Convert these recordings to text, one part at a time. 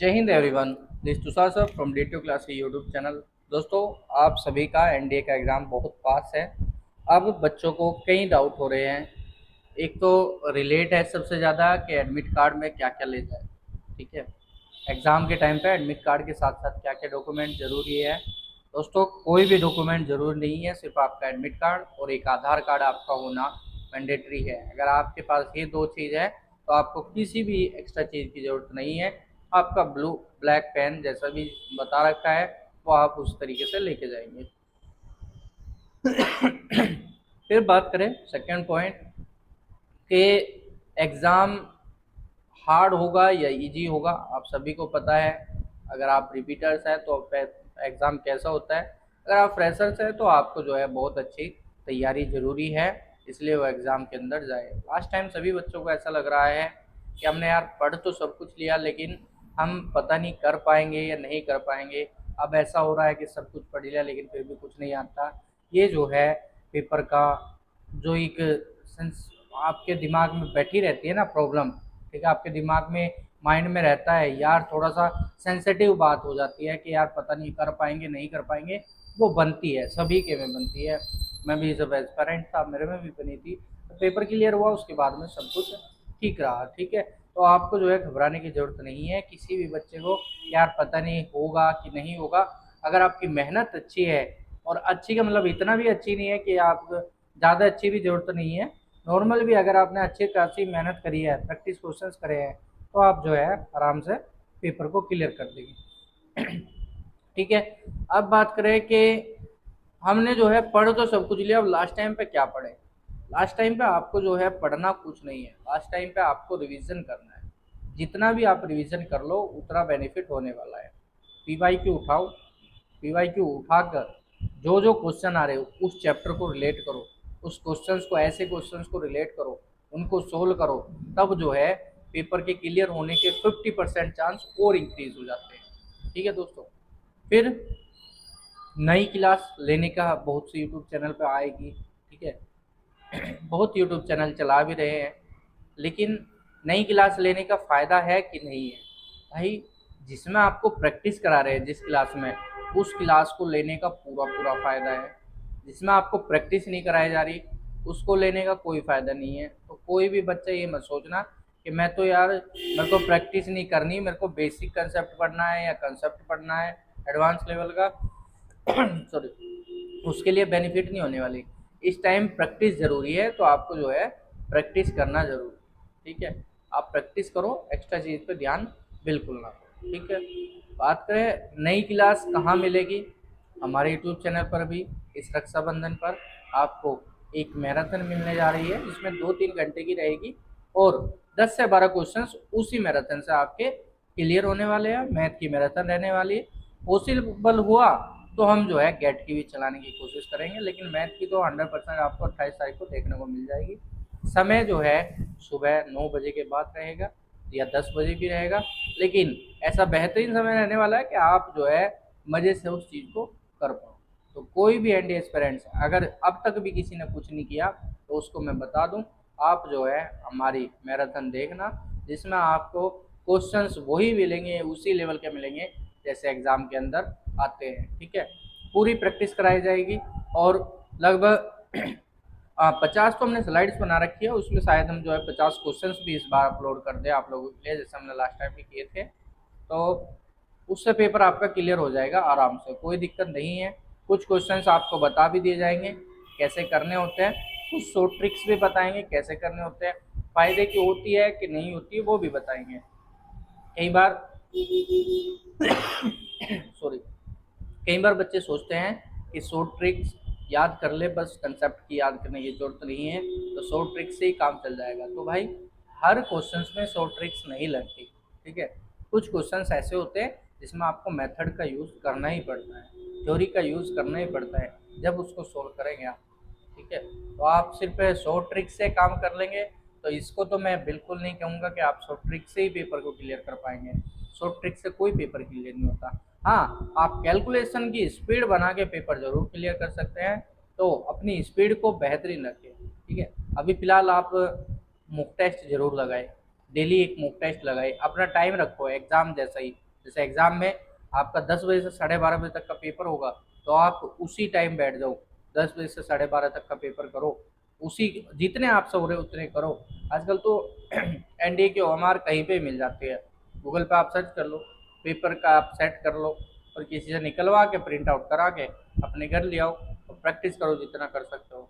जय Hind everyone. This Tushar sir from D two class YouTube channel. दोस्तों, आप सभी का एनडीए का एग्ज़ाम बहुत पास है। अब बच्चों को कई डाउट हो रहे हैं। एक तो रिलेट है सबसे ज़्यादा कि एडमिट कार्ड में क्या क्या ले जाए। ठीक है, एग्ज़ाम के टाइम पे एडमिट कार्ड के साथ साथ क्या क्या डॉक्यूमेंट ज़रूरी है। दोस्तों, कोई भी डॉक्यूमेंट ज़रूरी नहीं है, सिर्फ आपका एडमिट कार्ड और एक आधार कार्ड आपका होना मैंडेटरी है। अगर आपके पास ये दो चीज़ है तो आपको किसी भी एक्स्ट्रा चीज़ की ज़रूरत नहीं है। आपका ब्लू ब्लैक पेन जैसा भी बता रखा है वो आप उस तरीके से लेके जाएंगे। फिर बात करें सेकेंड पॉइंट कि एग्ज़ाम हार्ड होगा या इजी होगा। आप सभी को पता है, अगर आप रिपीटर्स हैं तो एग्ज़ाम कैसा होता है। अगर आप फ्रेशर्स हैं तो आपको जो है बहुत अच्छी तैयारी ज़रूरी है, इसलिए वो एग्ज़ाम के अंदर जाए। लास्ट टाइम सभी बच्चों को ऐसा लग रहा है कि हमने यार पढ़ तो सब कुछ लिया लेकिन हम पता नहीं कर पाएंगे या नहीं कर पाएंगे। अब ऐसा हो रहा है कि सब कुछ पढ़ लिया लेकिन फिर भी कुछ नहीं आता। ये जो है पेपर का जो एक आपके दिमाग में बैठी रहती है ना प्रॉब्लम। ठीक है, आपके दिमाग में माइंड में रहता है यार, थोड़ा सा सेंसिटिव बात हो जाती है कि यार पता नहीं कर पाएंगे नहीं कर पाएंगे। वो बनती है, सभी के में बनती है। मैं भी जब एस्पायरेंट था मेरे में भी बनी थी। तो पेपर क्लियर हुआ, उसके बाद में सब कुछ ठीक रहा। ठीक है, तो आपको जो है घबराने की ज़रूरत नहीं है किसी भी बच्चे को, यार पता नहीं होगा कि नहीं होगा। अगर आपकी मेहनत अच्छी है, और अच्छी का मतलब इतना भी अच्छी नहीं है कि आप ज़्यादा अच्छी भी ज़रूरत नहीं है, नॉर्मल भी अगर आपने अच्छी खासी मेहनत करी है, प्रैक्टिस क्वेश्चंस करे हैं, तो आप जो है आराम से पेपर को क्लियर कर देंगे। ठीक है, अब बात करें कि हमने जो है पढ़ तो सब कुछ लिया, अब लास्ट टाइम पे क्या पढ़े। लास्ट टाइम पे आपको जो है पढ़ना कुछ नहीं है, लास्ट टाइम पे आपको रिवीजन करना है। जितना भी आप रिवीजन कर लो उतना बेनिफिट होने वाला है। पीवाई क्यू उठाओ, पीवाई क्यू उठाकर जो जो क्वेश्चन आ रहे हो उस चैप्टर को रिलेट करो, उस क्वेश्चंस को ऐसे क्वेश्चंस को रिलेट करो, उनको सोल्व करो। तब जो है पेपर के क्लियर होने के 50% चांस और इंक्रीज हो जाते हैं। ठीक है दोस्तों, फिर नई क्लास लेने का बहुत से यूट्यूब चैनल पे आएगी। ठीक है, बहुत यूट्यूब चैनल चला भी रहे हैं, लेकिन नई क्लास लेने का फ़ायदा है कि नहीं है भाई। जिसमें आपको प्रैक्टिस करा रहे हैं जिस क्लास में, उस क्लास को लेने का पूरा पूरा फ़ायदा है। जिसमें आपको प्रैक्टिस नहीं कराई जा रही उसको लेने का कोई फ़ायदा नहीं है। तो कोई भी बच्चा ये मत सोचना कि मैं तो यार मेरे को प्रैक्टिस नहीं करनी, मेरे को बेसिक कंसेप्ट पढ़ना है या कंसेप्ट पढ़ना है एडवांस लेवल का। सॉरी, उसके लिए बेनिफिट नहीं होने वाली। इस टाइम प्रैक्टिस ज़रूरी है, तो आपको जो है प्रैक्टिस करना ज़रूरी है। ठीक है, आप प्रैक्टिस करो, एक्स्ट्रा चीज़ पे ध्यान बिल्कुल ना दो। ठीक है, बात करें नई क्लास कहाँ मिलेगी। हमारे यूट्यूब चैनल पर भी इस रक्षाबंधन पर आपको एक मैराथन मिलने जा रही है, जिसमें 2-3 घंटे की रहेगी और 10 से 12 क्वेश्चंस उसी मैराथन से आपके क्लियर होने वाले हैं। मैथ की मैराथन रहने वाली है। पॉसिबल हुआ तो हम जो है गेट की भी चलाने की कोशिश करेंगे, लेकिन मैथ की तो 100% आपको 28 तारीख को देखने को मिल जाएगी। समय जो है सुबह 9 बजे के बाद रहेगा या 10 बजे भी रहेगा, लेकिन ऐसा बेहतरीन समय रहने वाला है कि आप जो है मज़े से उस चीज़ को कर पाओ। तो कोई भी एनडी एस्पिरेंट्स अगर अब तक भी किसी ने कुछ नहीं किया तो उसको मैं बता दूं, आप जो है हमारी मैराथन देखना, जिसमें आपको क्वेश्चंस वही मिलेंगे, उसी लेवल के मिलेंगे जैसे एग्ज़ाम के अंदर आते हैं। ठीक है, पूरी प्रैक्टिस कराई जाएगी और लगभग 50 तो हमने स्लाइड्स बना रखी है, उसमें शायद हम जो है 50 क्वेश्चंस भी इस बार अपलोड कर दें आप लोगों के लिए, जैसे हमने लास्ट टाइम भी किए थे। तो उससे पेपर आपका क्लियर हो जाएगा आराम से, कोई दिक्कत नहीं है। कुछ क्वेश्चंस आपको बता भी दिए जाएंगे कैसे करने होते हैं, कुछ शॉर्ट ट्रिक्स भी बताएंगे कैसे करने होते हैं, फ़ायदे की होती है कि नहीं होती है वो भी बताएंगे। कई बार सॉरी, कई बार बच्चे सोचते हैं कि शॉर्ट ट्रिक्स याद कर ले, बस कंसेप्ट की याद करने की जरूरत नहीं है, तो शॉर्ट ट्रिक्स से ही काम चल जाएगा। तो भाई हर क्वेश्चंस में शॉर्ट ट्रिक्स नहीं लगती। ठीक है, कुछ क्वेश्चंस ऐसे होते हैं जिसमें आपको मेथड का यूज़ करना ही पड़ता है, थ्योरी का यूज़ करना ही पड़ता है जब उसको सोल्व करेंगे आप। ठीक है, तो आप सिर्फ शॉर्ट ट्रिक से काम कर लेंगे तो इसको तो मैं बिल्कुल नहीं कहूँगा कि आप शॉर्ट ट्रिक से ही पेपर को क्लियर कर पाएंगे। शॉर्ट ट्रिक से कोई पेपर क्लियर नहीं होता। हाँ, आप कैलकुलेशन की स्पीड बना के पेपर जरूर क्लियर कर सकते हैं, तो अपनी स्पीड को बेहतरीन रखें। ठीक है, अभी फ़िलहाल आप मॉक टेस्ट जरूर लगाए, डेली एक मॉक टेस्ट लगाए, अपना टाइम रखो एग्ज़ाम जैसा ही। जैसे एग्ज़ाम में आपका 10 बजे से 12:30 बजे तक का पेपर होगा, तो आप उसी टाइम बैठ जाओ, 10 बजे से 12:30 तक का पेपर करो, उसी जितने आप सो रहे उतने करो। आजकल तो एनडीए के ओएमआर कहीं पे मिल जाते हैं, गूगल पे आप सर्च कर लो, पेपर का आप सेट कर लो और किसी से निकलवा के प्रिंट आउट करा के अपने घर ले आओ और प्रैक्टिस करो जितना कर सकते हो।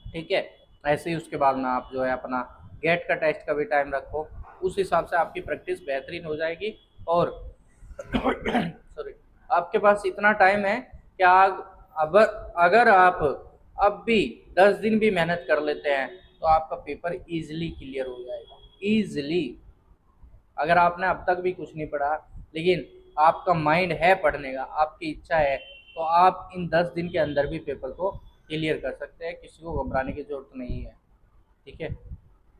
ठीक है, ऐसे ही उसके बाद में आप जो है अपना गेट का टेस्ट का भी टाइम रखो, उस हिसाब से आपकी प्रैक्टिस बेहतरीन हो जाएगी। और सॉरी, आपके पास इतना टाइम है कि अब अगर आप अब भी 10 दिन भी मेहनत कर लेते हैं तो आपका पेपर इजीली क्लियर हो जाएगा, इजीली। अगर आपने अब तक भी कुछ नहीं पढ़ा लेकिन आपका माइंड है पढ़ने का, आपकी इच्छा है, तो आप इन 10 दिन के अंदर भी पेपर को क्लियर कर सकते हैं, किसी को घबराने की ज़रूरत नहीं है। ठीक है,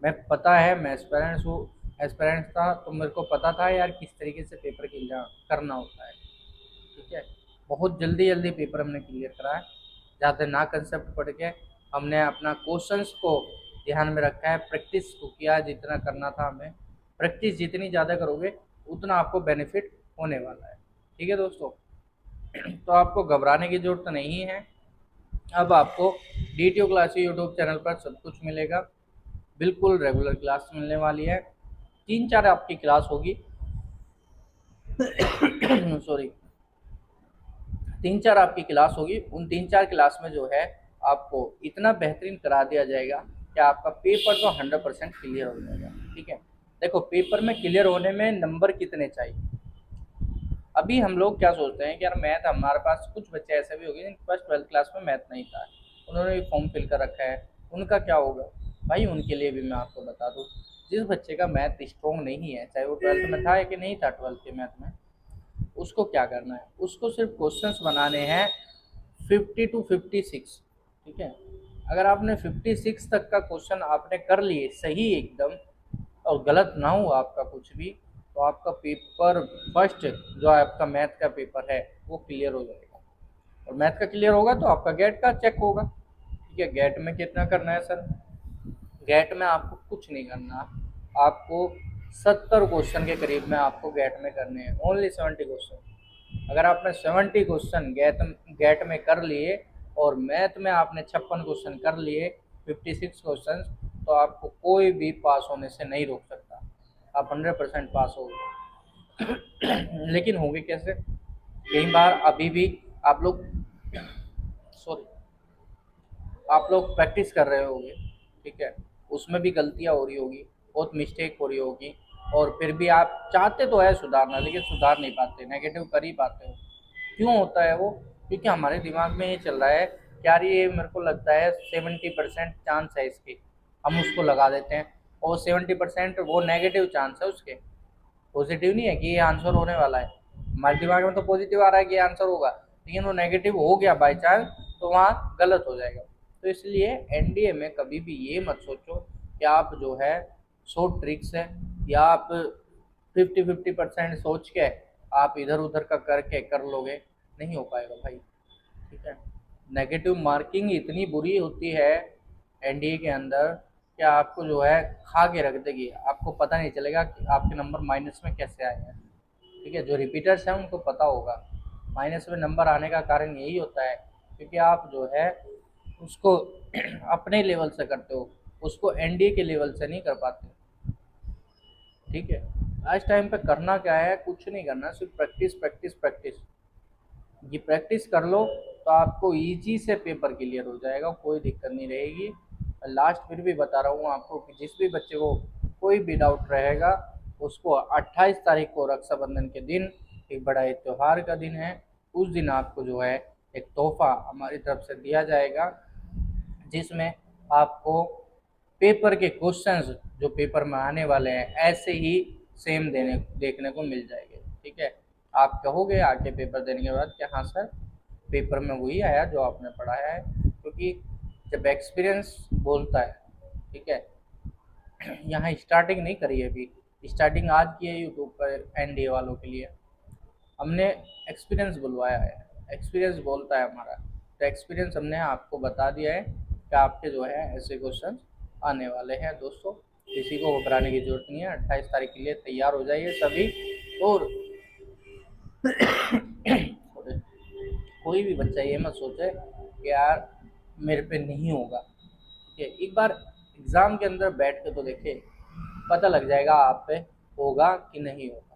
मैं पता है मैं एस्पेरेंट्स हूँ, एस्पेरेंट्स था तो मेरे को पता था यार किस तरीके से पेपर क्लियर करना होता है। ठीक है, बहुत जल्दी जल्दी पेपर हमने क्लियर करा है, ज़्यादा ना कंसेप्ट पढ़ के हमने अपना क्वेश्चंस को ध्यान में रखा है, प्रैक्टिस को किया जितना करना था हमें। प्रैक्टिस जितनी ज़्यादा करोगे उतना आपको बेनिफिट होने वाला है। ठीक है दोस्तों, तो आपको घबराने की ज़रूरत नहीं है। अब आपको DTO क्लास यूट्यूब चैनल पर सब कुछ मिलेगा, बिल्कुल रेगुलर क्लास मिलने वाली है, 3-4 आपकी क्लास होगी सॉरी 3-4 आपकी क्लास होगी। उन 3-4 क्लास में जो है आपको इतना बेहतरीन करा दिया जाएगा कि आपका पेपर तो 100% क्लियर हो जाएगा। ठीक है, देखो पेपर में क्लियर होने में नंबर कितने चाहिए। अभी हम लोग क्या सोचते हैं कि यार मैथ, हमारे पास कुछ बच्चे ऐसे भी हो गए जिनके पास 12th क्लास में मैथ नहीं था, उन्होंने भी फॉर्म फिल कर रखा है, उनका क्या होगा भाई। उनके लिए भी मैं आपको बता दूँ, जिस बच्चे का मैथ स्ट्रॉन्ग नहीं है, चाहे वो 12th में था या कि नहीं था 12th के मैथ में, उसको क्या करना है, उसको सिर्फ क्वेश्चंस बनाने हैं 50 to 56। ठीक है, अगर आपने 56 तक का क्वेश्चन आपने कर लिए सही एकदम, और गलत ना हो आपका कुछ भी, तो आपका पेपर फर्स्ट जो आपका मैथ का पेपर है वो क्लियर हो जाएगा। और मैथ का क्लियर होगा तो आपका गेट का चेक होगा। ठीक है, गेट में कितना करना है सर, गेट में आपको कुछ नहीं करना, आपको 70 क्वेश्चन के करीब में आपको गेट में करने हैं, ओनली 70 क्वेश्चन। अगर आपने 70 क्वेश्चन गेट में कर लिए और मैथ में आपने 56 क्वेश्चन कर लिए, 56 क्वेश्चन, तो आपको कोई भी पास होने से नहीं रोक सकता, आप 100% पास हो। लेकिन होंगे कैसे, कई बार अभी भी आप लोग सॉरी आप लोग प्रैक्टिस कर रहे होंगे, ठीक है, उसमें भी गलतियाँ हो रही होगी, बहुत मिस्टेक हो रही होगी, और फिर भी आप चाहते तो है सुधारना लेकिन सुधार नहीं पाते, नेगेटिव कर ही पाते हो। क्यों होता है वो, क्योंकि हमारे दिमाग में ये चल रहा है कि यार ये मेरे को लगता है 70% चांस है इसके, हम उसको लगा देते हैं, और 70% वो नेगेटिव चांस है उसके, पॉजिटिव नहीं है कि ये आंसर होने वाला है। हमारे दिमाग में तो पॉजिटिव आ रहा है कि ये आंसर होगा, लेकिन वो नेगेटिव हो गया बाई चांस तो वहाँ गलत हो जाएगा। तो इसलिए एनडीए में कभी भी ये मत सोचो कि आप जो है 100 ट्रिक्स है, या आप 50-50% सोच के आप इधर उधर का करके कर लोगे, नहीं हो पाएगा भाई। ठीक है, नेगेटिव मार्किंग इतनी बुरी होती है एनडीए के अंदर कि आपको जो है खा के रख देगी, आपको पता नहीं चलेगा कि आपके नंबर माइनस में कैसे आए हैं। ठीक है, जो रिपीटर्स हैं उनको पता होगा माइनस में नंबर आने का कारण यही होता है, क्योंकि आप जो है उसको अपने लेवल से करते हो, उसको एनडीए के लेवल से नहीं कर पाते। ठीक है, आज टाइम पे करना क्या है, कुछ नहीं करना, सिर्फ प्रैक्टिस प्रैक्टिस प्रैक्टिस। ये प्रैक्टिस कर लो तो आपको इजी से पेपर क्लियर हो जाएगा, कोई दिक्कत नहीं रहेगी। लास्ट फिर भी बता रहा हूँ आपको कि जिस भी बच्चे को कोई भी डाउट रहेगा, उसको 28 तारीख को रक्षाबंधन के दिन, एक बड़ा एक त्यौहार का दिन है, उस दिन आपको जो है एक तोहफा हमारी तरफ से दिया जाएगा, जिसमें आपको पेपर के क्वेश्चंस जो पेपर में आने वाले हैं ऐसे ही सेम देखने को मिल जाएंगे। ठीक है, आप कहोगे आके पेपर देने के बाद कि हाँ सर पेपर में वही आया जो आपने पढ़ाया है, क्योंकि जब एक्सपीरियंस बोलता है। ठीक है, यहाँ स्टार्टिंग नहीं करी है अभी, स्टार्टिंग आज की है यूट्यूब पर एनडीए वालों के लिए, हमने एक्सपीरियंस बुलवाया है, एक्सपीरियंस बोलता है हमारा, तो एक्सपीरियंस हमने आपको बता दिया है कि आपके जो है ऐसे क्वेश्चन आने वाले हैं। दोस्तों किसी को घबराने की ज़रूरत नहीं है, 28 तारीख के लिए तैयार हो जाइए सभी। और कोई भी बच्चा ये मत सोचे कि यार मेरे पे नहीं होगा। ठीक है, एक बार एग्ज़ाम के अंदर बैठ के तो देखिए, पता लग जाएगा आप पे होगा कि नहीं होगा।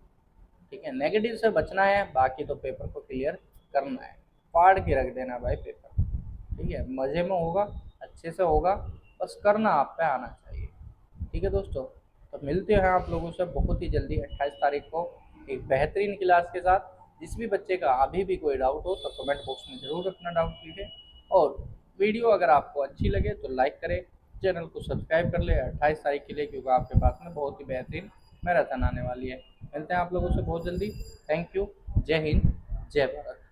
ठीक है, नेगेटिव से बचना है, बाकी तो पेपर को क्लियर करना है, फाड़ के रख देना भाई पेपर। ठीक है, मज़े में होगा, अच्छे से होगा, बस करना आप पे आना चाहिए। ठीक है दोस्तों, तो मिलते हैं आप लोगों से बहुत ही जल्दी 28 तारीख को एक बेहतरीन क्लास के साथ। जिस भी बच्चे का अभी भी कोई डाउट हो तो कमेंट बॉक्स में ज़रूर अपना डाउट लीजिए, और वीडियो अगर आपको अच्छी लगे तो लाइक करें, चैनल को सब्सक्राइब कर ले 28 तारीख के लिए, क्योंकि आपके पास में बहुत ही बेहतरीन मैराथन आने वाली है। मिलते हैं आप लोगों से बहुत जल्दी। Thank you. जय हिंद, जय भारत।